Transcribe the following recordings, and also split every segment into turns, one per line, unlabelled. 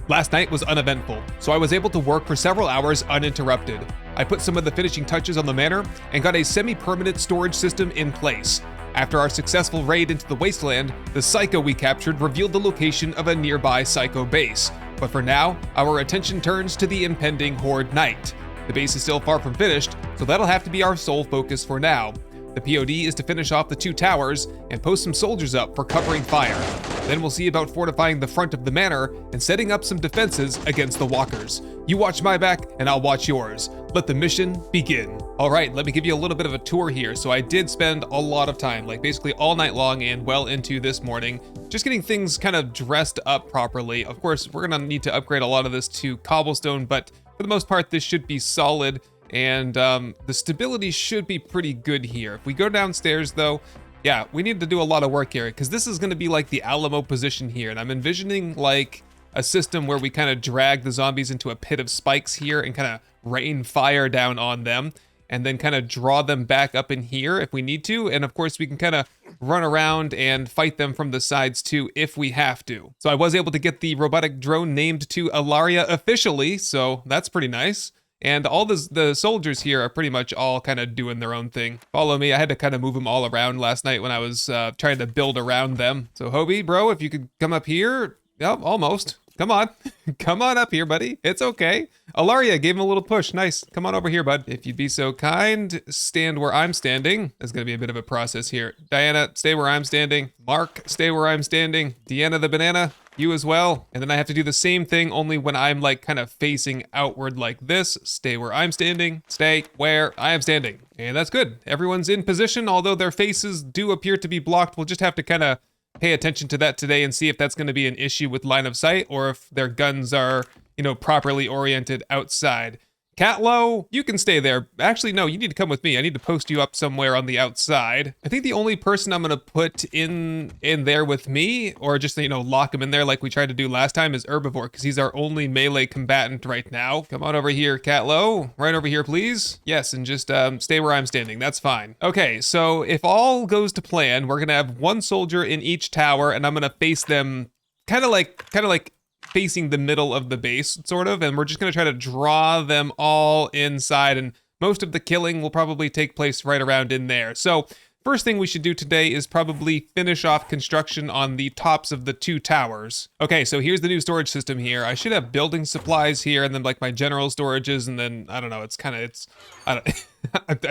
Last night was uneventful, so I was able to work for several hours uninterrupted. I put some of the finishing touches on the manor and got a semi-permanent storage system in place. After our successful raid into the wasteland, the Psycho we captured revealed the location of a nearby Psycho base. But for now, our attention turns to the impending Horde night. The base is still far from finished, so that'll have to be our sole focus for now. The POD is to finish off the 2 towers and post some soldiers up for covering fire. Then we'll see about fortifying the front of the manor and setting up some defenses against the walkers. You watch my back and I'll watch yours. Let the mission begin. All right, let me give you a little bit of a tour here. So I did spend a lot of time, like basically all night long and well into this morning, just getting things kind of dressed up properly. Of course, we're gonna need to upgrade a lot of this to cobblestone, but for the most part, this should be solid. And the stability should be pretty good here. If we go downstairs though, yeah, we need to do a lot of work here because this is going to be like the Alamo position here. And I'm envisioning like a system where we kind of drag the zombies into a pit of spikes here and kind of rain fire down on them and then kind of draw them back up in here if we need to. And of course we can kind of run around and fight them from the sides too if we have to. So I was able to get the robotic drone named to Ilaria officially, so that's pretty nice. And all the soldiers here are pretty much all kind of doing their own thing. Follow me. I had to kind of move them all around last night when I was trying to build around them. So Hobie, bro, if you could come up here. Yep, almost. Come on. Come on up here, buddy. It's okay. Ilaria gave him a little push. Nice. Come on over here, bud. If you'd be so kind, stand where I'm standing. There's going to be a bit of a process here. Diana, stay where I'm standing. Mark, stay where I'm standing. Deanna the banana, you as well. And then I have to do the same thing, only when I'm like kind of facing outward like this. Stay where I'm standing. Stay where I am standing. And that's good. Everyone's in position, although their faces do appear to be blocked. We'll just have to kind of pay attention to that today and see if that's going to be an issue with line of sight or if their guns are, you know, properly oriented outside. Catlow, you can stay there. Actually, no, you need to come with me. I need to post you up somewhere on the outside. I think the only person I'm going to put in there with me, or just, you know, lock him in there like we tried to do last time, is Herbivore, because he's our only melee combatant right now. Come on over here, Catlow. Right over here, please. Yes, and just stay where I'm standing. That's fine. Okay, so if all goes to plan, we're going to have 1 soldier in each tower, and I'm going to face them kind of like facing the middle of the base, sort of, and we're just going to try to draw them all inside, and most of the killing will probably take place right around in there. So first thing we should do today is probably finish off construction on the tops of the 2 towers. Okay, so here's the new storage system here. I should have building supplies here, and then like my general storages, and then I don't know, I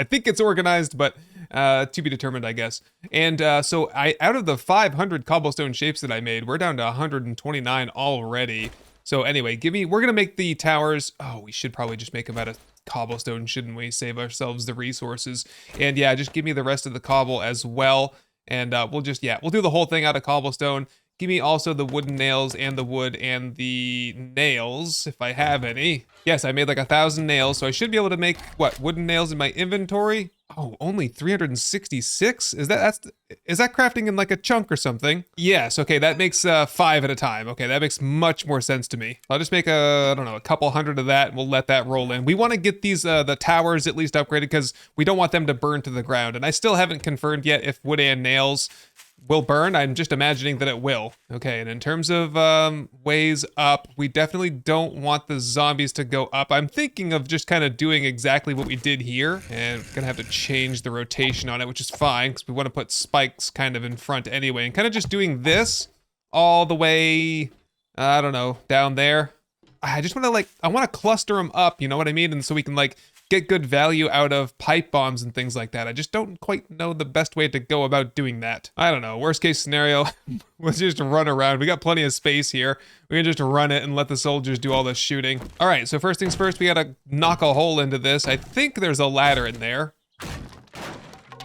think it's organized, but to be determined, I guess. And so out of the 500 cobblestone shapes that I made, we're down to 129 already. So anyway, we're gonna make the towers. Oh, we should probably just make them out of cobblestone, shouldn't we? Save ourselves the resources. And yeah, just give me the rest of the cobble as well. And we'll do the whole thing out of cobblestone. Give me also the wooden nails and the wood and the nails, if I have any. Yes, I made like 1,000 nails, so I should be able to make, what, wooden nails in my inventory? Oh, only 366? Is that crafting in like a chunk or something? Yes, okay, that makes 5 at a time. Okay, that makes much more sense to me. I'll just make I don't know, a couple hundred of that, and we'll let that roll in. We want to get these, the towers at least upgraded, because we don't want them to burn to the ground. And I still haven't confirmed yet if wood and nails will burn. I'm just imagining that it will. Okay, and in terms of ways up, we definitely don't want the zombies to go up. I'm thinking of just kind of doing exactly what we did here, and we're gonna have to change the rotation on it, which is fine because we want to put spikes kind of in front anyway, and kind of just doing this all the way, I don't know, down there. I just want to I want to cluster them up, you know what I mean? And so we can get good value out of pipe bombs and things like that. I just don't quite know the best way to go about doing that. I don't know. Worst case scenario, let's just run around. We got plenty of space here. We can just run it and let the soldiers do all the shooting. All right, so first things first, we gotta knock a hole into this. I think there's a ladder in there.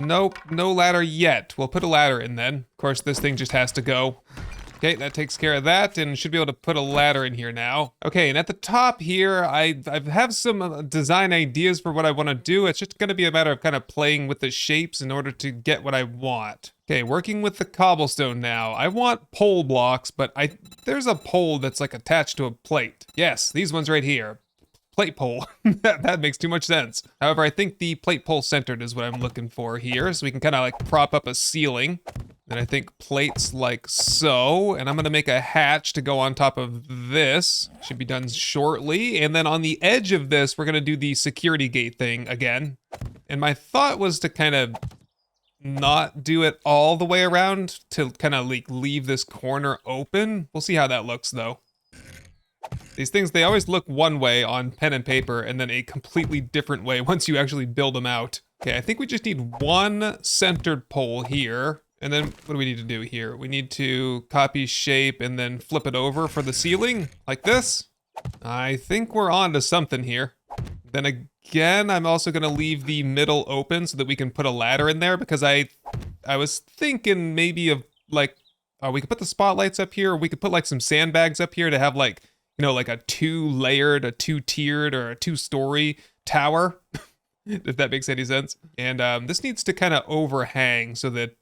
Nope, no ladder yet. We'll put a ladder in then. Of course, this thing just has to go. Okay, that takes care of that, and should be able to put a ladder in here now. Okay, and at the top here, I have some design ideas for what I want to do. It's just going to be a matter of kind of playing with the shapes in order to get what I want. Okay, working with the cobblestone now. I want pole blocks, but there's a pole that's like attached to a plate. Yes, these ones right here. Plate pole. That makes too much sense. However, I think the plate pole centered is what I'm looking for here, so we can kind of like prop up a ceiling. Then I think plates like so, and I'm gonna make a hatch to go on top of this. Should be done shortly. And then on the edge of this, we're gonna do the security gate thing again. And my thought was to kind of not do it all the way around, to kind of like leave this corner open. We'll see how that looks though. These things, they always look one way on pen and paper and then a completely different way once you actually build them out. Okay, I think we just need one centered pole here. And then what do we need to do here? We need to copy shape and then flip it over for the ceiling like this. I think we're on to something here. Then again, I'm also gonna leave the middle open so that we can put a ladder in there, because I was thinking maybe of like, we could put the spotlights up here, or we could put like some sandbags up here to have like, you know, like a 2-layered, a 2-tiered, or a 2-story tower. If that makes any sense. And this needs to kind of overhang so that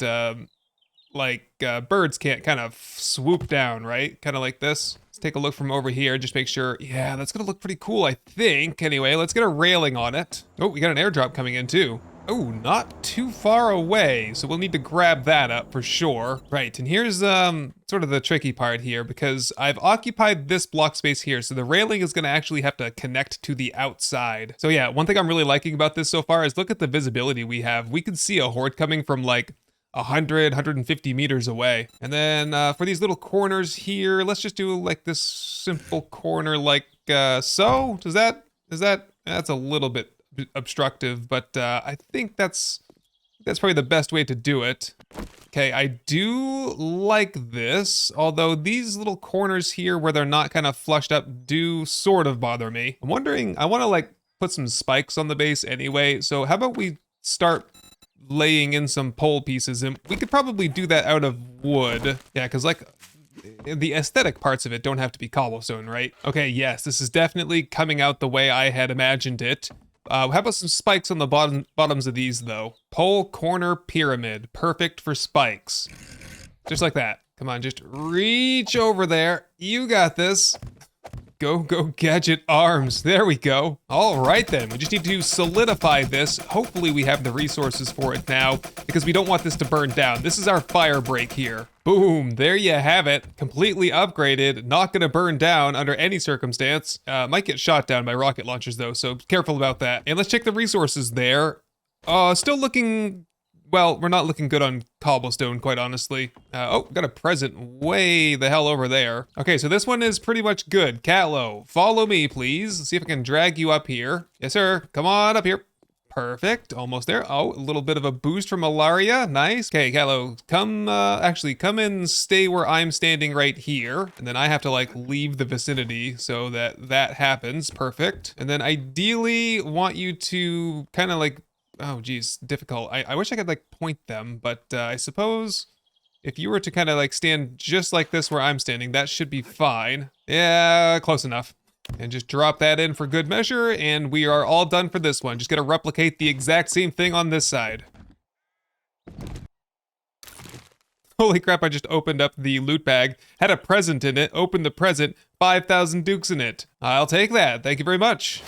birds can't kind of swoop down, right? Kind of like this. Let's take a look from over here, just make sure. Yeah, that's gonna look pretty cool, I think. Anyway, let's get a railing on it. Oh, we got an airdrop coming in too. Oh, not too far away, so we'll need to grab that up for sure. Right, and here's sort of the tricky part here, because I've occupied this block space here, so the railing is gonna actually have to connect to the outside. So yeah, one thing I'm really liking about this so far is look at the visibility we have. We can see a horde coming from like 100, 150 meters away. And then for these little corners here, let's just do like this simple corner like so. That's a little bit obstructive, but I think that's probably the best way to do it. Okay, I do like this, although these little corners here where they're not kind of flushed up do sort of bother me. I'm wondering, I want to like put some spikes on the base anyway, so how about we start laying in some pole pieces, and we could probably do that out of wood. Yeah, because like the aesthetic parts of it don't have to be cobblestone, right? Okay, yes, this is definitely coming out the way I had imagined it. How about some spikes on the bottoms of these though? Pole corner pyramid, perfect for spikes. Just like that. Come on, just reach over there. You got this. Go gadget arms. There we go. All right then, we just need to solidify this. Hopefully we have the resources for it now, because we don't want this to burn down. This is our fire break here. Boom, there you have it. Completely upgraded, not gonna burn down under any circumstance. Might get shot down by rocket launchers though, so careful about that. And let's check the resources there. Still looking, well, we're not looking good on cobblestone, quite honestly. Oh, got a present way the hell over there. Okay, so this one is pretty much good. Catlo, follow me, please. Let's see if I can drag you up here. Yes, sir. Come on up here. Perfect. Almost there. Oh, a little bit of a boost from malaria. Nice. Okay, Catlo, come, actually, come and stay where I'm standing right here. And then I have to, like, leave the vicinity so that happens. Perfect. And then ideally want you to kind of, like, oh geez, difficult. I wish I could like point them, but I suppose if you were to kind of like stand just like this where I'm standing, that should be fine. Yeah, close enough. And just drop that in for good measure, and we are all done for this one. Just gotta replicate the exact same thing on this side. Holy crap, I just opened up the loot bag, had a present in it, opened the present, 5,000 dukes in it. I'll take that, thank you very much.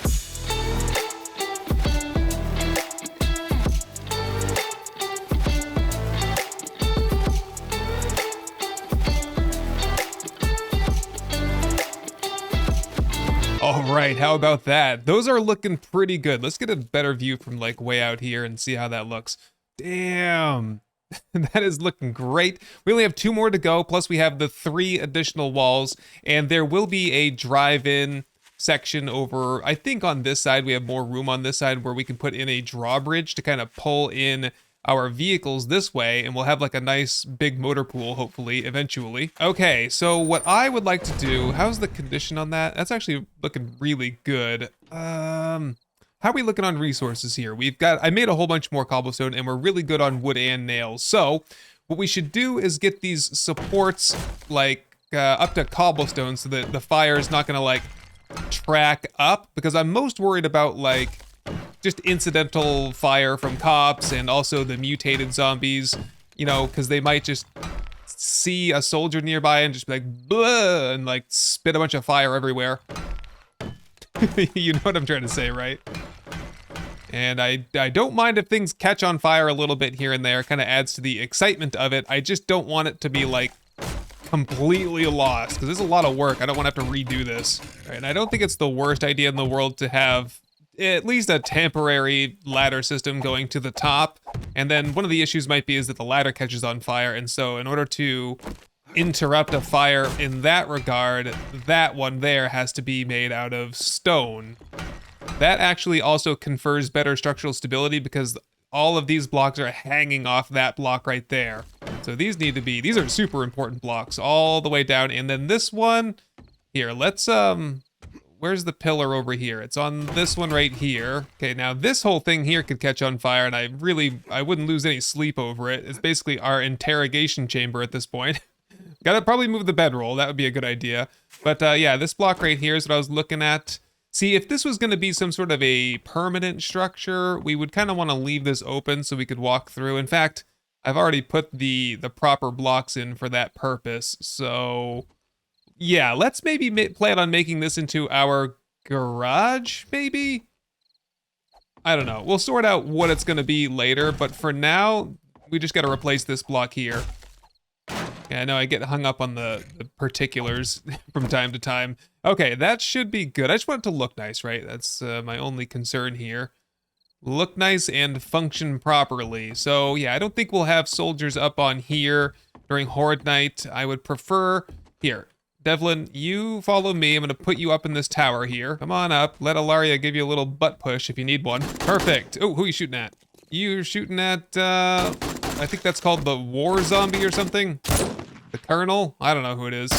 All right, how about that? Those are looking pretty good. Let's get a better view from like way out here and see how that looks. Damn, that is looking great. We only have 2 more to go, plus we have the 3 additional walls, and there will be a drive-in section over, I think on this side. We have more room on this side where we can put in a drawbridge to kind of pull in our vehicles this way, and we'll have like a nice big motor pool, hopefully, eventually. Okay, so what I would like to do, how's the condition on that? That's actually looking really good. How are we looking on resources here? I made a whole bunch more cobblestone, and we're really good on wood and nails. So what we should do is get these supports like up to cobblestone so that the fire is not gonna like track up, because I'm most worried about like just incidental fire from cops and also the mutated zombies, you know, because they might just see a soldier nearby and just be like, blah, and like spit a bunch of fire everywhere. You know what I'm trying to say, right? And I don't mind if things catch on fire a little bit here and there. Kind of adds to the excitement of it. I just don't want it to be like completely lost, because there's a lot of work. I don't want to have to redo this. Right, and I don't think it's the worst idea in the world to have at least a temporary ladder system going to the top. And then one of the issues might be is that the ladder catches on fire. And so in order to interrupt a fire in that regard, that one there has to be made out of stone. That actually also confers better structural stability because all of these blocks are hanging off that block right there. So these need to be, these are super important blocks all the way down. And then this one here, let's, where's the pillar over here? It's on this one right here. Okay, now this whole thing here could catch on fire, and I wouldn't lose any sleep over it. It's basically our interrogation chamber at this point. Gotta probably move the bedroll. That would be a good idea. But yeah, this block right here is what I was looking at. See, if this was going to be some sort of a permanent structure, we would kind of want to leave this open so we could walk through. In fact, I've already put the proper blocks in for that purpose. So yeah, let's maybe plan on making this into our garage, maybe? I don't know. We'll sort out what it's going to be later, but for now, we just got to replace this block here. Yeah, I know I get hung up on the particulars from time to time. Okay, that should be good. I just want it to look nice, right? That's my only concern here. Look nice and function properly. So yeah, I don't think we'll have soldiers up on here during Horde night. I would prefer... Here, Devlin, you follow me. I'm going to put you up in this tower here. Come on up. Let Ilaria give you a little butt push if you need one. Perfect. Oh, who are you shooting at? You're shooting at, I think that's called the war zombie or something. The Colonel? I don't know who it is.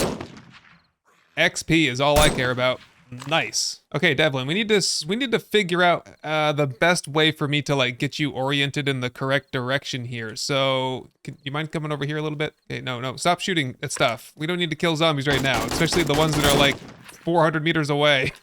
XP is all I care about. Nice. Okay, Devlin, we need to figure out the best way for me to like get you oriented in the correct direction here. So, you mind coming over here a little bit? Okay, no, stop shooting at stuff. We don't need to kill zombies right now, especially the ones that are like 400 meters away.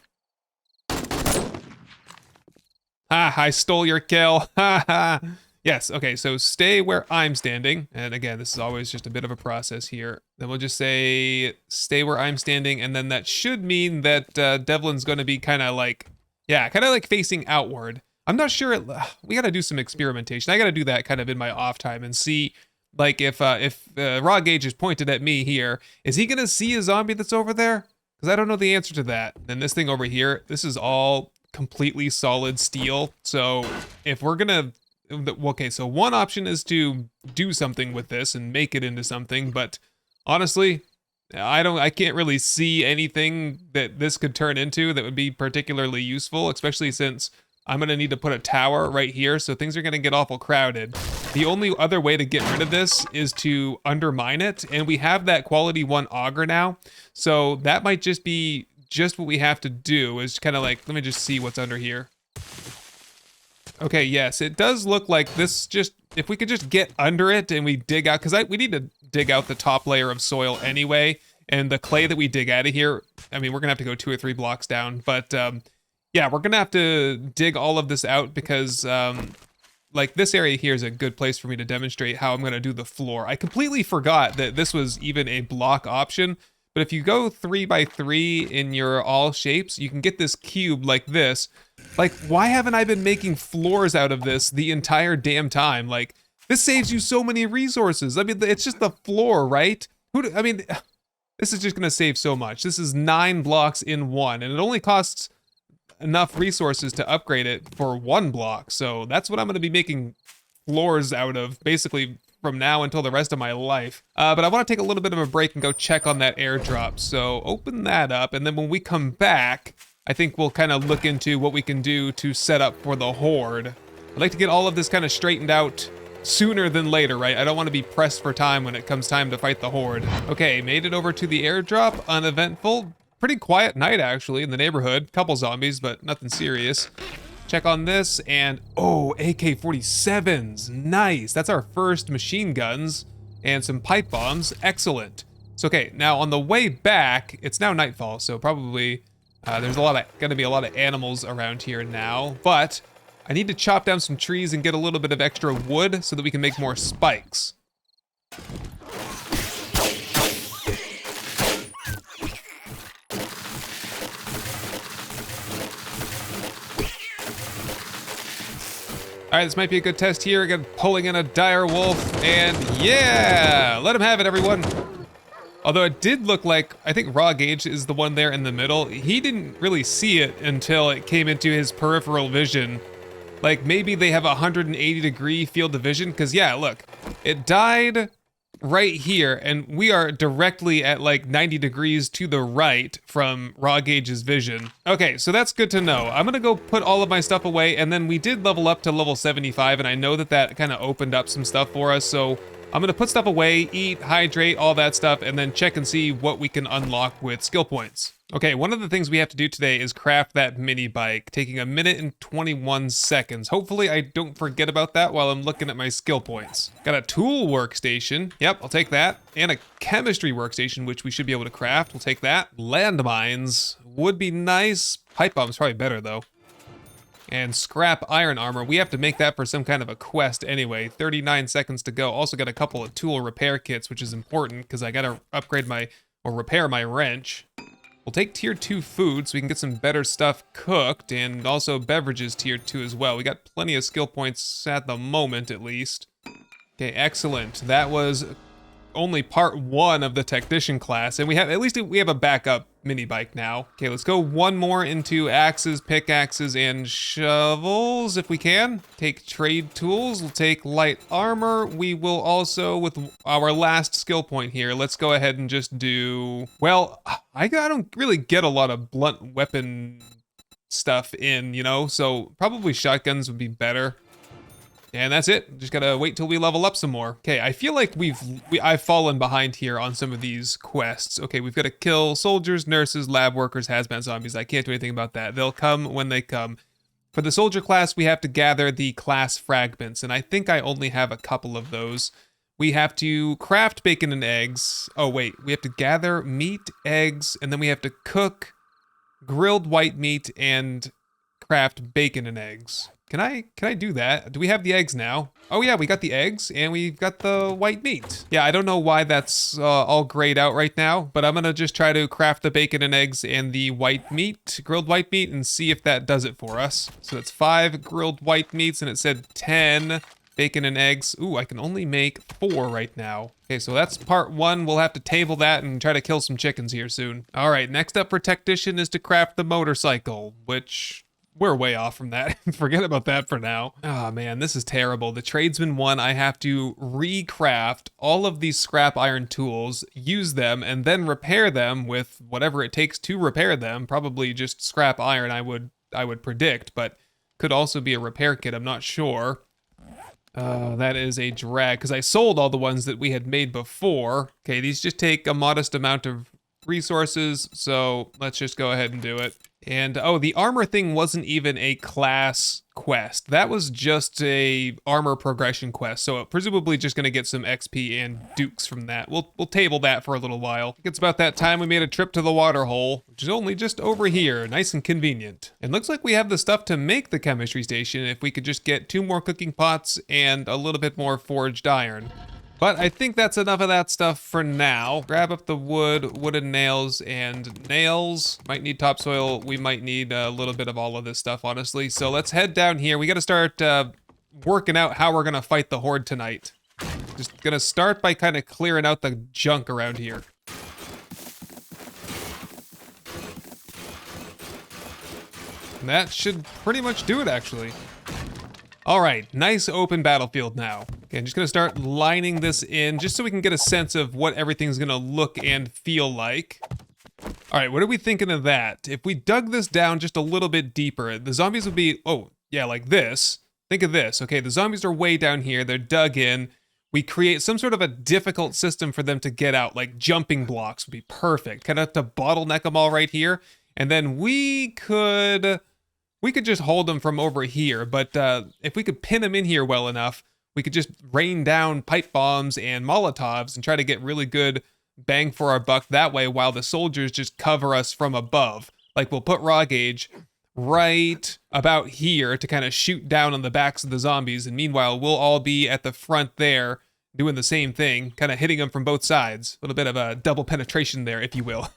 Ha, I stole your kill. Ha ha. Yes, okay, so stay where I'm standing. And again, this is always just a bit of a process here. Then we'll just say, stay where I'm standing, and then that should mean that Devlin's gonna be kind of like facing outward. I'm not sure, we gotta do some experimentation. I gotta do that kind of in my off time and see, like, if raw gauge is pointed at me here, is he gonna see a zombie that's over there? Because I don't know the answer to that. Then this thing over here, this is all completely solid steel. So if we're gonna... Okay, so one option is to do something with this and make it into something, but honestly, I can't really see anything that this could turn into that would be particularly useful, especially since I'm gonna need to put a tower right here, so things are gonna get awful crowded. The only other way to get rid of this is to undermine it, and we have that quality 1 auger now, so that might just be just what we have to do, is kind of like, let me just see what's under here. Okay, yes, it does look like this just, if we could just get under it and we dig out, because we need to dig out the top layer of soil anyway, and the clay that we dig out of here, I mean, we're gonna have to go 2 or 3 blocks down, but yeah, we're gonna have to dig all of this out because like this area here is a good place for me to demonstrate how I'm gonna do the floor. I completely forgot that this was even a block option, but if you go 3 by 3 in your all shapes, you can get this cube like this. Like, why haven't I been making floors out of this the entire damn time? Like, this saves you so many resources. I mean, it's just the floor, right? I mean, this is just gonna save so much. This is 9 blocks in 1, and it only costs enough resources to upgrade it for 1 block. So that's what I'm gonna be making floors out of, basically, from now until the rest of my life. But I want to take a little bit of a break and go check on that airdrop. So open that up, and then when we come back, I think we'll kind of look into what we can do to set up for the Horde. I'd like to get all of this kind of straightened out sooner than later, right? I don't want to be pressed for time when it comes time to fight the Horde. Okay, made it over to the airdrop, uneventful. Pretty quiet night, actually, in the neighborhood. Couple zombies, but nothing serious. Check on this, and oh, AK-47s, nice. That's our first machine guns and some pipe bombs, excellent. So okay, now on the way back, it's now nightfall, so probably there's gonna be a lot of animals around here now, but I need to chop down some trees and get a little bit of extra wood so that we can make more spikes. All right, this might be a good test here. Again, pulling in a dire wolf, and yeah, let him have it, everyone. Although it did look like, I think Raw Gauge is the one there in the middle. He didn't really see it until it came into his peripheral vision. Like maybe they have a 180-degree field of vision, because yeah, look, it died right here, and we are directly at like 90 degrees to the right from Raw Gauge's vision. Okay, so that's good to know. I'm gonna go put all of my stuff away, and then we did level up to level 75, and I know that that kind of opened up some stuff for us, so I'm gonna put stuff away, eat, hydrate, all that stuff, and then check and see what we can unlock with skill points. Okay, one of the things we have to do today is craft that mini bike, taking 1 minute and 21 seconds. Hopefully I don't forget about that while I'm looking at my skill points. Got a tool workstation. Yep, I'll take that. And a chemistry workstation, which we should be able to craft. We'll take that. Landmines would be nice. Pipe bomb's probably better though. And scrap iron armor. We have to make that for some kind of a quest anyway. 39 seconds to go. Also got a couple of tool repair kits, which is important because I gotta upgrade or repair my wrench. We'll take tier 2 food so we can get some better stuff cooked, and also beverages tier 2 as well. We got plenty of skill points at the moment, at least. Okay, excellent. That was only part 1 of the technician class, and at least we have a backup mini bike now. Okay, let's go one more into axes, pickaxes, and shovels if we can. Take trade tools. We'll take light armor. We will also, with our last skill point here, let's go ahead and just do, well, I don't really get a lot of blunt weapon stuff in, you know, so probably shotguns would be better. And that's it. Just gotta wait till we level up some more. Okay, I feel like I've fallen behind here on some of these quests. Okay, we've got to kill soldiers, nurses, lab workers, hazmat zombies. I can't do anything about that. They'll come when they come. For the soldier class, we have to gather the class fragments, and I think I only have a couple of those. We have to craft bacon and eggs. Oh wait, we have to gather meat, eggs, and then we have to cook grilled white meat and craft bacon and eggs. Can I do that? Do we have the eggs now? Oh yeah, we got the eggs and we've got the white meat. Yeah, I don't know why that's all grayed out right now, but I'm gonna just try to craft the bacon and eggs and the white meat, grilled white meat, and see if that does it for us. So it's 5 grilled white meats and it said 10 bacon and eggs. Ooh, I can only make 4 right now. Okay, so that's part 1. We'll have to table that and try to kill some chickens here soon. All right, next up for technician is to craft the motorcycle, which we're way off from that. Forget about that for now. Oh man, this is terrible. The tradesman one, I have to recraft all of these scrap iron tools, use them, and then repair them with whatever it takes to repair them. Probably just scrap iron, I would predict, but could also be a repair kit. I'm not sure. That is a drag because I sold all the ones that we had made before. Okay, these just take a modest amount of resources, so let's just go ahead and do it. And oh, the armor thing wasn't even a class quest. That was just a armor progression quest. So presumably just gonna get some XP and dukes from that. We'll table that for a little while. I think it's about that time we made a trip to the water hole, which is only just over here. Nice and convenient. And looks like we have the stuff to make the chemistry station if we could just get 2 more cooking pots and a little bit more forged iron. But I think that's enough of that stuff for now. Grab up the wood, wooden nails, and nails. Might need topsoil. We might need a little bit of all of this stuff, honestly. So let's head down here. We got to start working out how we're going to fight the Horde tonight. Just going to start by kind of clearing out the junk around here. And that should pretty much do it, actually. All right, nice open battlefield now. Okay, I'm just gonna start lining this in just so we can get a sense of what everything's gonna look and feel like. All right, what are we thinking of that? If we dug this down just a little bit deeper, the zombies would be, oh, yeah, like this. Think of this, okay, the zombies are way down here, they're dug in. We create some sort of a difficult system for them to get out, like jumping blocks would be perfect. Kind of have to bottleneck them all right here. And then we could just hold them from over here, but if we could pin them in here well enough, we could just rain down pipe bombs and Molotovs and try to get really good bang for our buck that way while the soldiers just cover us from above. Like we'll put raw gauge right about here to kind of shoot down on the backs of the zombies, and meanwhile we'll all be at the front there doing the same thing, kind of hitting them from both sides. A little bit of a double penetration there, if you will.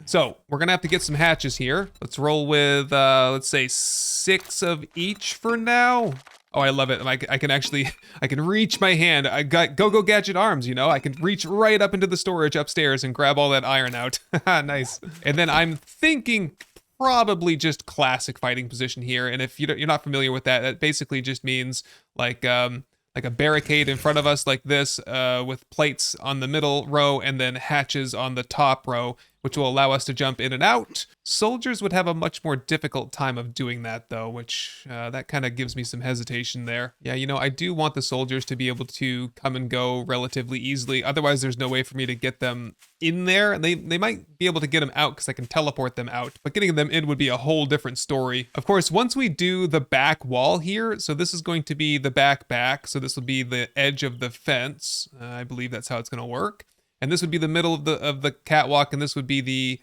So we're gonna have to get some hatches here. Let's roll with, let's say 6 of each for now. Oh, I love it. I can actually, I can reach my hand. I got go gadget arms, you know? I can reach right up into the storage upstairs and grab all that iron out. Nice. And then I'm thinking probably just classic fighting position here. And if you're not familiar with that, that basically just means like a barricade in front of us like this, with plates on the middle row and then hatches on the top row, which will allow us to jump in and out. Soldiers would have a much more difficult time of doing that though, which that kind of gives me some hesitation there. Yeah, you know, I do want the soldiers to be able to come and go relatively easily. Otherwise, there's no way for me to get them in there. They might be able to get them out because I can teleport them out, but getting them in would be a whole different story. Of course, once we do the back wall here, so this is going to be the back, so this will be the edge of the fence. I believe that's how it's going to work. And this would be the middle of the catwalk, and this would be the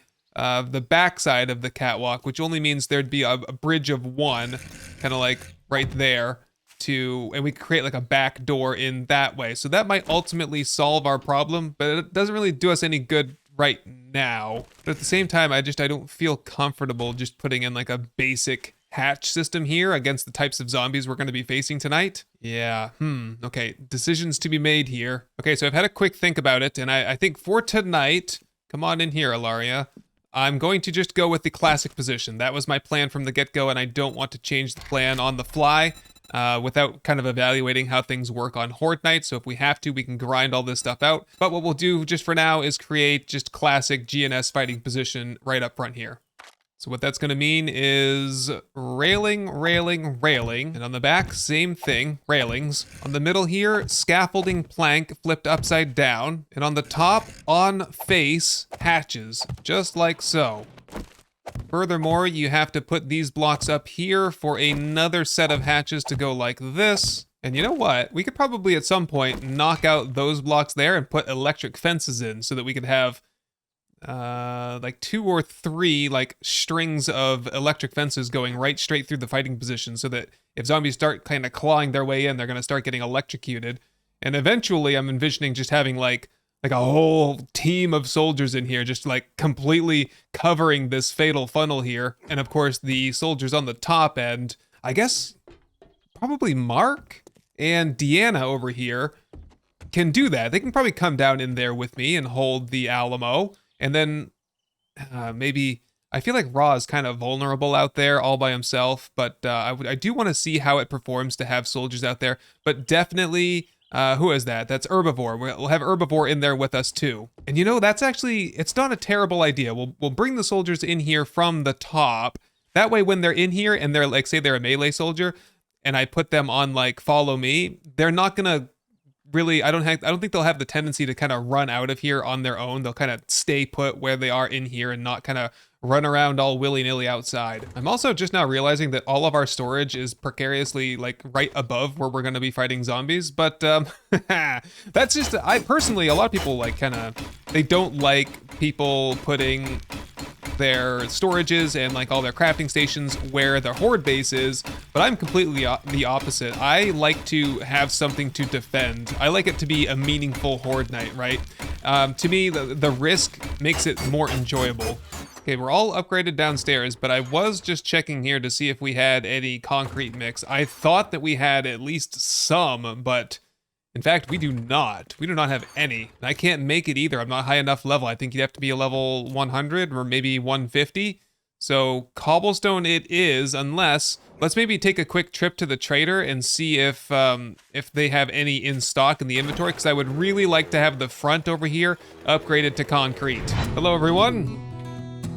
back side of the catwalk, which only means there'd be a bridge of one, kind of like right there, and we could create like a back door in that way. So that might ultimately solve our problem, but it doesn't really do us any good right now. But at the same time, I don't feel comfortable just putting in like a basic hatch system here against the types of zombies we're going to be facing tonight. Yeah, okay, decisions to be made here. Okay, so I've had a quick think about it, and I think for tonight, come on in here, Ilaria, I'm going to just go with the classic position. That was my plan from the get-go, and I don't want to change the plan on the fly without kind of evaluating how things work on Horde night. So if we have to, we can grind all this stuff out. But what we'll do just for now is create just classic GNS fighting position right up front here. So what that's going to mean is railing, and on the back, same thing, railings. On the middle here, scaffolding plank flipped upside down, and on the top, on face, hatches, just like so. Furthermore, you have to put these blocks up here for another set of hatches to go like this. And you know what? We could probably at some point knock out those blocks there and put electric fences in so that we could have like 2 or 3 like strings of electric fences going right straight through the fighting position, so that if zombies start kind of clawing their way in, they're going to start getting electrocuted. And eventually I'm envisioning just having like a whole team of soldiers in here, just like completely covering this fatal funnel here. And of course the soldiers on the top end, I guess probably Mark and Deanna over here can do that. They can probably come down in there with me and hold the Alamo. And then maybe, I feel like Raw is kind of vulnerable out there all by himself, but I do want to see how it performs to have soldiers out there. But definitely, who is that? That's Herbivore. We'll have Herbivore in there with us too. And you know, that's actually, it's not a terrible idea. We'll bring the soldiers in here from the top. That way when they're in here and they're like, say they're a melee soldier, and I put them on like follow me, they're not gonna really, I don't think they'll have the tendency to kind of run out of here on their own. They'll kind of stay put where they are in here and not kind of run around all willy-nilly outside. I'm also just now realizing that all of our storage is precariously like right above where we're going to be fighting zombies, but that's just, I personally, a lot of people like they don't like people putting their storages and like all their crafting stations where their horde base is, but I'm completely the opposite. I like to have something to defend. I like it to be a meaningful horde night, right? To me, the risk makes it more enjoyable. Okay, we're all upgraded downstairs, but I was just checking here to see if we had any concrete mix. I thought that we had at least some, but in fact, we do not. We do not have any. And I can't make it either. I'm not high enough level. I think you'd have to be a level 100 or maybe 150. So cobblestone it is, unless, let's maybe take a quick trip to the trader and see if they have any in stock in the inventory, because I would really like to have the front over here upgraded to concrete. Hello, everyone.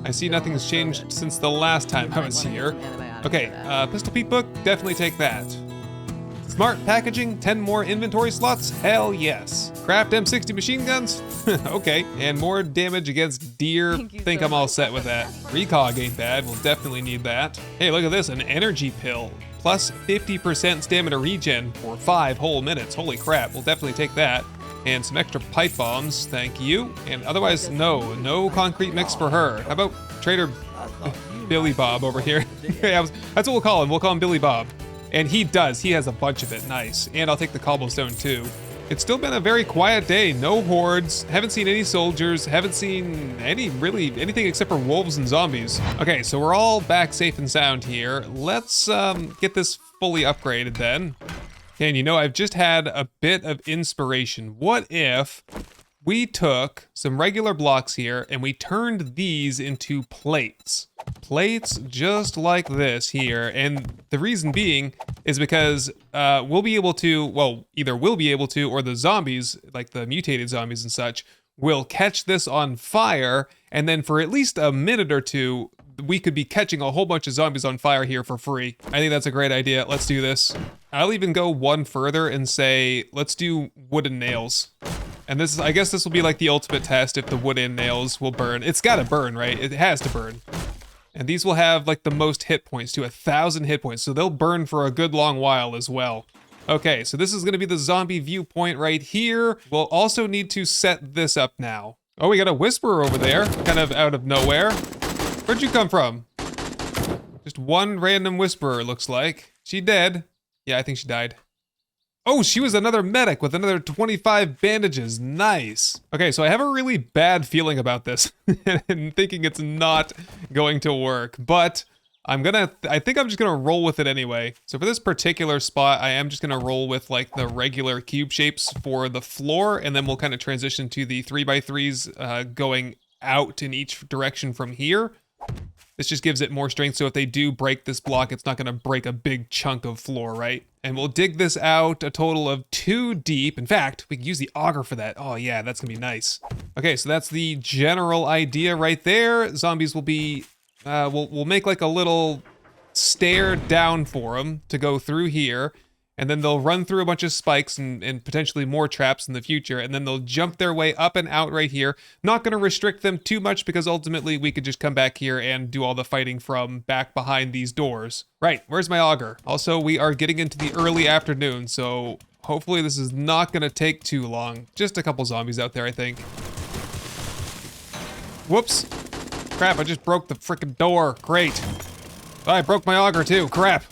I see nothing's changed since the last time I was here. Okay, Pistol Pete book, definitely take that. Smart packaging, 10 more inventory slots? Hell yes. Craft M60 machine guns? Okay. And more damage against deer. Think I'm all set with that. Recog ain't bad, we'll definitely need that. Hey, look at this, an energy pill. Plus 50% stamina regen for 5 whole minutes. Holy crap, we'll definitely take that. And some extra pipe bombs, thank you. And otherwise, no concrete mix for her. How about Trader Billy Bob over here? Yeah, that's what we'll call him. We'll call him Billy Bob. And he has a bunch of it, nice. And I'll take the cobblestone too. It's still been a very quiet day. No hordes, haven't seen any soldiers, haven't seen anything except for wolves and zombies. Okay, so we're all back safe and sound here. Let's get this fully upgraded then. Okay, and you know, I've just had a bit of inspiration. What if we took some regular blocks here and we turned these into plates? Plates just like this here. And the reason being is because we'll be able to, well, either we'll be able to, or the zombies, like the mutated zombies and such, will catch this on fire. And then for at least a minute or two, we could be catching a whole bunch of zombies on fire here for free. I think that's a great idea. Let's do this. I'll even go one further and say, let's do wooden nails. And this is, I guess this will be like the ultimate test if the wooden nails will burn. It's gotta burn, right? It has to burn. And these will have like the most hit points, to 1,000 hit points. So they'll burn for a good long while as well. Okay, so this is gonna be the zombie viewpoint right here. We'll also need to set this up now. Oh, we got a whisperer over there, kind of out of nowhere. Where'd you come from? Just one random whisperer, looks like. She dead? Yeah, I think she died. Oh, she was another medic with another 25 bandages. Nice. Okay, so I have a really bad feeling about this and thinking it's not going to work, but I think I'm just gonna roll with it anyway. So for this particular spot, I am just gonna roll with like the regular cube shapes for the floor, and then we'll kind of transition to the 3x3s going out in each direction from here. This just gives it more strength, so if they do break this block, it's not gonna break a big chunk of floor, right? And we'll dig this out a total of 2 deep. In fact, we can use the auger for that. Oh yeah, that's gonna be nice. Okay, so that's the general idea right there. Zombies will be, we'll make like a little stair down for them to go through here. And then they'll run through a bunch of spikes and potentially more traps in the future. And then they'll jump their way up and out right here. Not going to restrict them too much because ultimately we could just come back here and do all the fighting from back behind these doors. Right, where's my auger? Also, we are getting into the early afternoon, so hopefully this is not going to take too long. Just a couple zombies out there, I think. Whoops. Crap, I just broke the frickin' door. Great. Oh, I broke my auger too. Crap.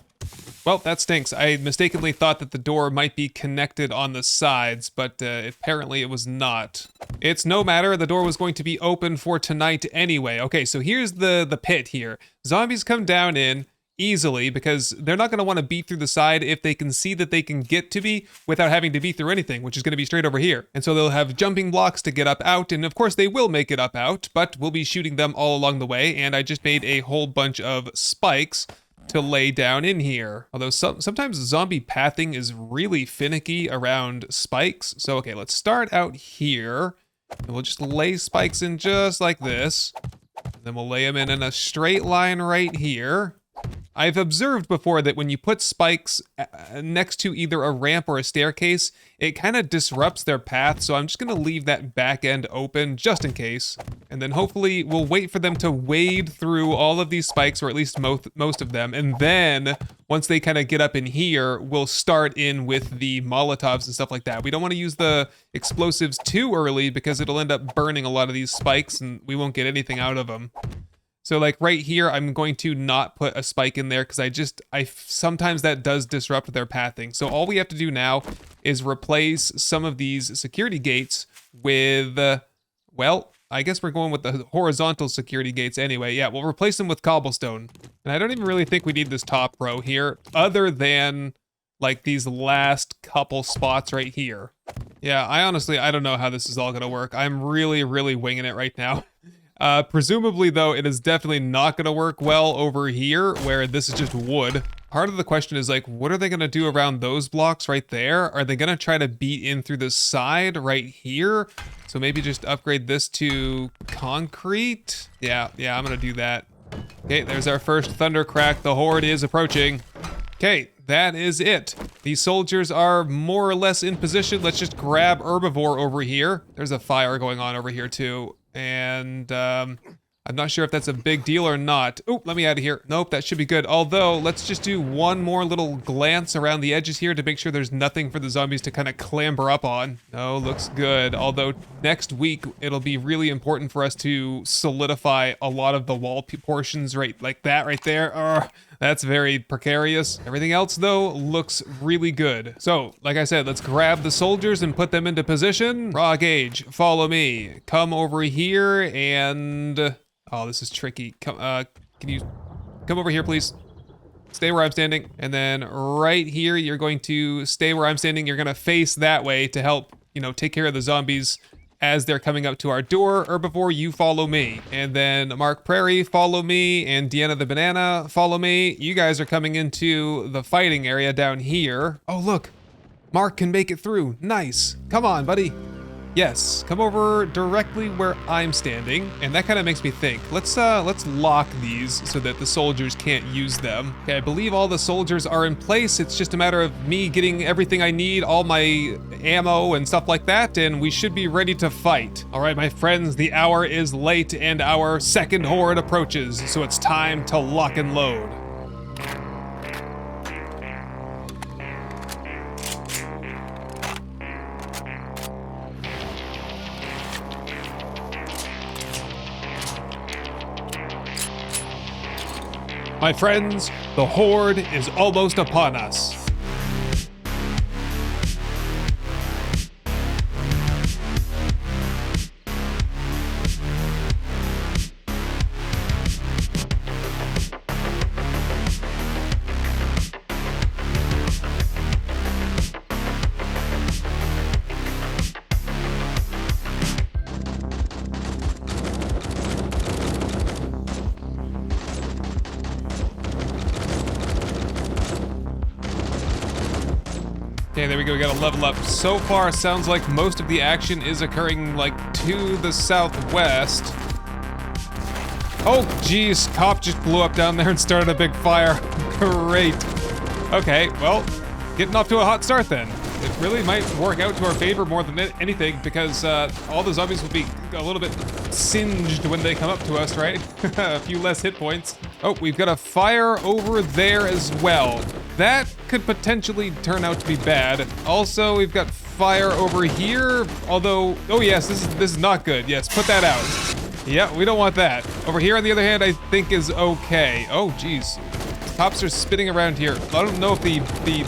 Well, that stinks. I mistakenly thought that the door might be connected on the sides, but apparently it was not. It's no matter, the door was going to be open for tonight anyway. Okay, so here's the pit here. Zombies come down in easily because they're not going to want to beat through the side if they can see that they can get to me without having to beat through anything, which is going to be straight over here. And so they'll have jumping blocks to get up out, and of course they will make it up out, but we'll be shooting them all along the way, and I just made a whole bunch of spikes to lay down in here. Although sometimes zombie pathing is really finicky around spikes. So okay, let's start out here. And we'll just lay spikes in just like this. And then we'll lay them in a straight line right here. I've observed before that when you put spikes next to either a ramp or a staircase, it kind of disrupts their path, so I'm just going to leave that back end open just in case. And then hopefully we'll wait for them to wade through all of these spikes, or at least most of them, and then once they kind of get up in here, we'll start in with the Molotovs and stuff like that. We don't want to use the explosives too early because it'll end up burning a lot of these spikes and we won't get anything out of them. So like right here, I'm going to not put a spike in there because sometimes that does disrupt their pathing. So all we have to do now is replace some of these security gates with, well, I guess we're going with the horizontal security gates anyway. Yeah, we'll replace them with cobblestone. And I don't even really think we need this top row here other than like these last couple spots right here. Yeah, I don't know how this is all gonna work. I'm really, really winging it right now. Presumably, though, it is definitely not going to work well over here, where this is just wood. Part of the question is, like, what are they going to do around those blocks right there? Are they going to try to beat in through the side right here? So maybe just upgrade this to concrete? Yeah, I'm going to do that. Okay, there's our first thunder crack. The horde is approaching. Okay, that is it. These soldiers are more or less in position. Let's just grab herbivore over here. There's a fire going on over here, too. And I I'm not sure if that's a big deal or not. Oh, let me out of here. Nope, that should be good. Although, let's just do one more little glance around the edges here to make sure there's nothing for the zombies to kind of clamber up on. No, looks good. Although, next week, it'll be really important for us to solidify a lot of the wall portions right like that right there. That's very precarious. Everything else, though, looks really good. So, like I said, let's grab the soldiers and put them into position. Raw gauge, follow me. Come over here and... Oh, this is tricky. Can you come over here, please? Stay where I'm standing. And then right here, you're going to stay where I'm standing. You're gonna face that way to help, you know, take care of the zombies as they're coming up to our door. Herbivore, you follow me. And then Mark Prairie, follow me. And Deanna the Banana, follow me. You guys are coming into the fighting area down here. Oh, look. Mark can make it through. Nice. Come on, buddy. Yes, come over directly where I'm standing, and that kind of makes me think. Let's lock these so that the soldiers can't use them. Okay, I believe all the soldiers are in place. It's just a matter of me getting everything I need, all my ammo and stuff like that, and we should be ready to fight. All right, my friends, the hour is late and our second horde approaches, so it's time to lock and load. My friends, the horde is almost upon us. Okay, there we go, we got a level up. So far, sounds like most of the action is occurring, like, to the southwest. Oh, geez, cop just blew up down there and started a big fire. Great. Okay, well, getting off to a hot start then. It really might work out to our favor more than anything because all the zombies will be a little bit singed when they come up to us, right? A few less hit points. Oh, we've got a fire over there as well. That could potentially turn out to be bad. Also, we've got fire over here, although, oh yes, this is not good. Yes, put that out. Yeah, we don't want that. Over here, on the other hand, I think is okay. Oh, geez. Cops are spinning around here. I don't know if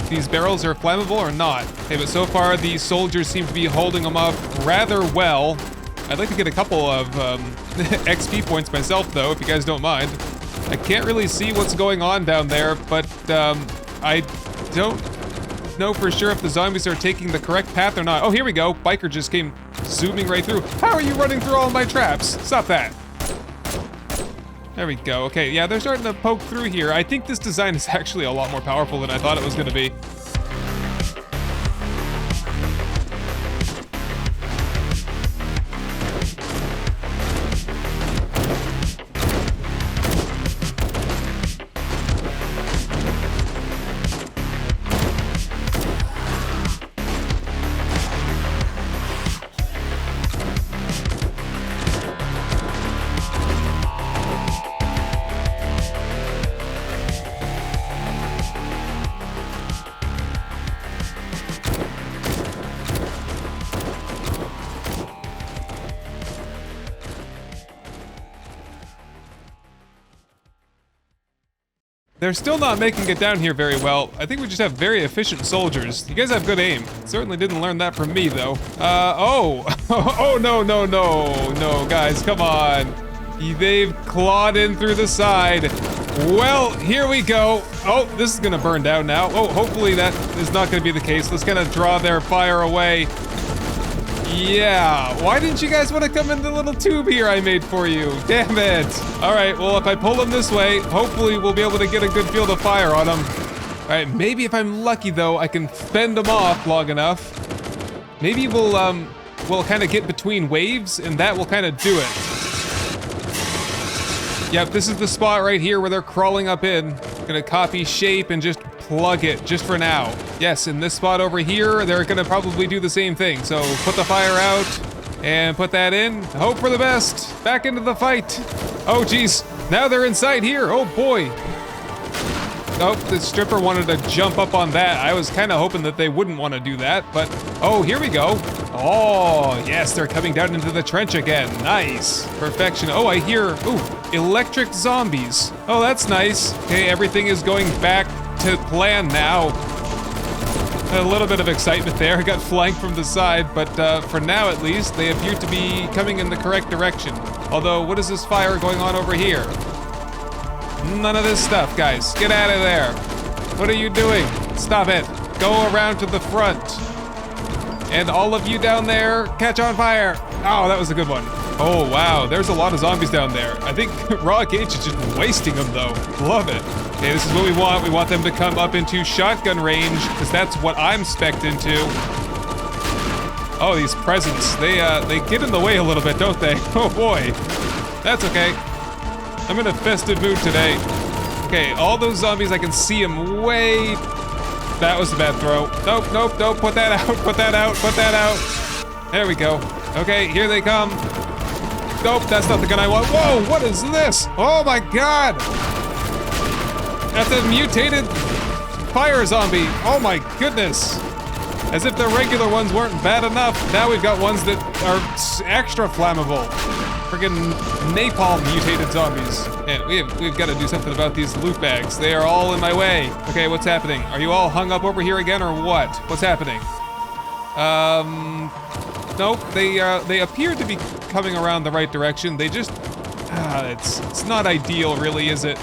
these barrels are flammable or not. Okay, but so far, the soldiers seem to be holding them off rather well. I'd like to get a couple of XP points myself, though, if you guys don't mind. I can't really see what's going on down there, but I don't know for sure if the zombies are taking the correct path or not. Oh, here we go. Biker just came zooming right through. How are you running through all my traps? Stop that. There we go. Okay, yeah, they're starting to poke through here. I think this design is actually a lot more powerful than I thought it was going to be. They're still not making it down here very well. I think we just have very efficient soldiers. You guys have good aim. Certainly didn't learn that from me, though. Oh, no, guys, come on. They've clawed in through the side. Well, here we go. Oh, this is gonna burn down now. Oh, hopefully that is not gonna be the case. Let's kind of draw their fire away. Yeah, why didn't you guys want to come in the little tube here I made for you? Damn it. All right, well, if I pull them this way, hopefully we'll be able to get a good field of fire on them. All right, maybe if I'm lucky, though, I can fend them off long enough. Maybe we'll kind of get between waves, and that will kind of do it. Yep, this is the spot right here where they're crawling up in. Gonna copy shape and just plug it, just for now. Yes, in this spot over here, they're gonna probably do the same thing. So put the fire out and put that in. Hope for the best. Back into the fight. Oh, geez. Now they're inside here. Oh, boy. Oh, the stripper wanted to jump up on that. I was kind of hoping that they wouldn't want to do that, but... Oh, here we go. Oh, yes, they're coming down into the trench again. Nice. Perfection. Oh, I hear... Ooh, electric zombies. Oh, that's nice. Okay, everything is going back to plan now. A little bit of excitement there. I got flanked from the side, but for now at least, they appear to be coming in the correct direction. Although, what is this fire going on over here? None of this stuff, guys. Get out of there. What are you doing? Stop it. Go around to the front. And all of you down there, catch on fire. Oh, that was a good one. Oh, wow. There's a lot of zombies down there. I think Raw Gage is just wasting them, though. Love it. Okay, this is what we want. We want them to come up into shotgun range, because that's what I'm spec'd into. Oh, these presents. They get in the way a little bit, don't they? Oh, boy. That's okay. I'm in a festive mood today. Okay, all those zombies, I can see them way... That was a bad throw. Nope, nope, nope. Put that out, put that out, put that out. There we go. Okay, here they come. Nope, that's not the gun I want. Whoa, what is this? Oh my god! That's a mutated fire zombie. Oh my goodness. As if the regular ones weren't bad enough. Now we've got ones that are extra flammable. Friggin' napalm mutated zombies. Man, we've got to do something about these loot bags. They are all in my way. Okay, what's happening? Are you all hung up over here again or what? What's happening? Nope, they appear to be coming around the right direction. They just, it's not ideal really, is it?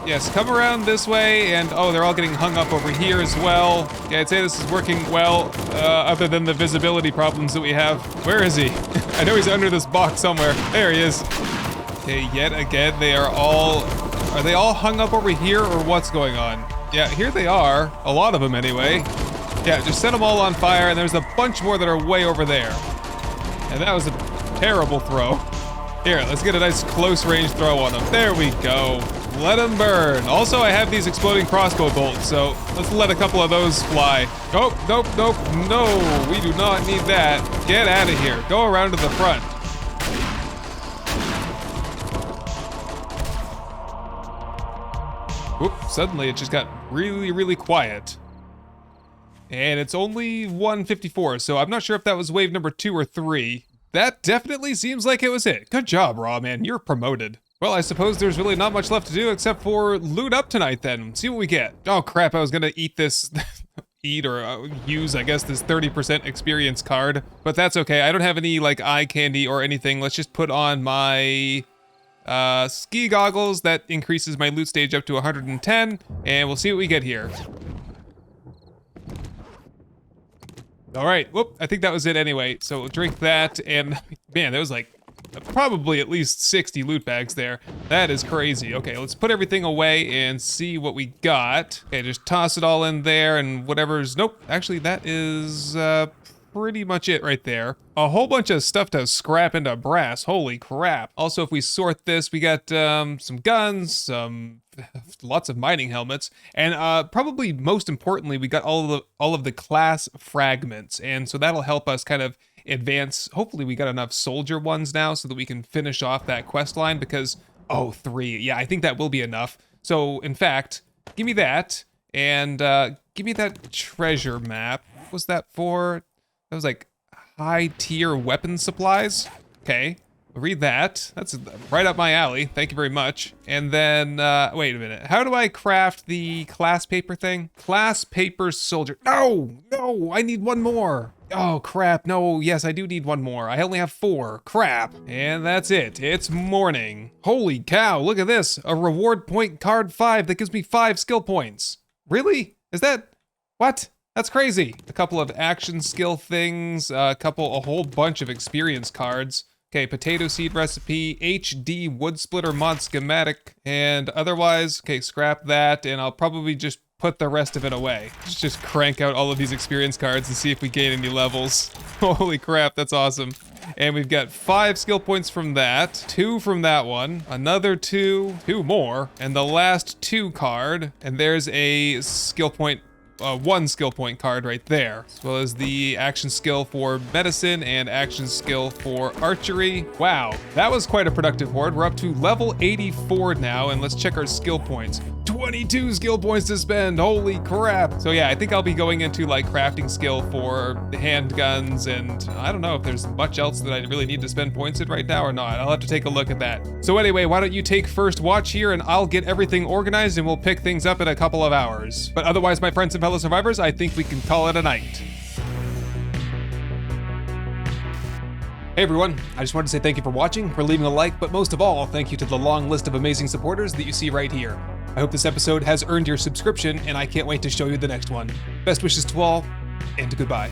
Yes, come around this way, and oh, they're all getting hung up over here as well. Yeah, I'd say this is working well, other than the visibility problems that we have. Where is he? I know he's under this box somewhere. There he is. Okay, yet again, are they all hung up over here, or what's going on? Yeah, here they are. A lot of them, anyway. Yeah, just set them all on fire, and there's a bunch more that are way over there. And that was a terrible throw. Here, let's get a nice close range throw on them. There we go. Let them burn. Also, I have these exploding crossbow bolts, so let's let a couple of those fly. Nope, nope, nope, no, we do not need that. Get out of here. Go around to the front. Whoop, suddenly it just got really, really quiet. And it's only 1:54, so I'm not sure if that was wave number 2 or 3. That definitely seems like it was it. Good job, Raw, man. You're promoted. Well, I suppose there's really not much left to do except for loot up tonight then. See what we get. Oh crap, I was gonna eat this, use, I guess, this 30% experience card. But that's okay, I don't have any, like, eye candy or anything. Let's just put on my ski goggles. That increases my loot stage up to 110, and we'll see what we get here. All right, whoop, I think that was it anyway. So we'll drink that, and man, there was like probably at least 60 loot bags there. That is crazy. Okay, let's put everything away and see what we got. Okay, just toss it all in there and whatever's, nope, actually that is pretty much it right there. A whole bunch of stuff to scrap into brass, holy crap. Also, if we sort this, we got some guns, lots of mining helmets, and probably most importantly, we got all of the class fragments, and so that'll help us kind of advance. Hopefully we got enough soldier ones now so that we can finish off that quest line, because, oh, 3, yeah, I think that will be enough. So, in fact, give me that, and give me that treasure map. What was that for? That was like high tier weapon supplies. Okay, read that. That's right up my alley. Thank you very much. And then, wait a minute. How do I craft the class paper thing? Class paper soldier. No, no, I need one more. Oh, crap. No, yes, I do need one more. I only have 4. Crap. And that's it. It's morning. Holy cow, look at this. A reward point card 5 that gives me 5 skill points. Really? Is that... what? That's crazy. A couple of action skill things, a whole bunch of experience cards. Okay, potato seed recipe, HD wood splitter mod schematic, and otherwise, okay, scrap that, and I'll probably just put the rest of it away. Just crank out all of these experience cards and see if we gain any levels. Holy crap, that's awesome. And we've got 5 skill points from that, 2 from that one, another 2 more, and the last 2 card, and there's a skill point one skill point card right there, as well as the action skill for medicine and action skill for archery. Wow, that was quite a productive horde. We're up to level 84 now, and let's check our skill points. 22 skill points to spend, holy crap. So yeah, I think I'll be going into like crafting skill for handguns, and I don't know if there's much else that I really need to spend points in right now or not. I'll have to take a look at that. So anyway, why don't you take first watch here, and I'll get everything organized and we'll pick things up in a couple of hours. But otherwise, my friends and fellow survivors, I think we can call it a night. Hey everyone, I just wanted to say thank you for watching, for leaving a like, but most of all, thank you to the long list of amazing supporters that you see right here. I hope this episode has earned your subscription, and I can't wait to show you the next one. Best wishes to all, and goodbye.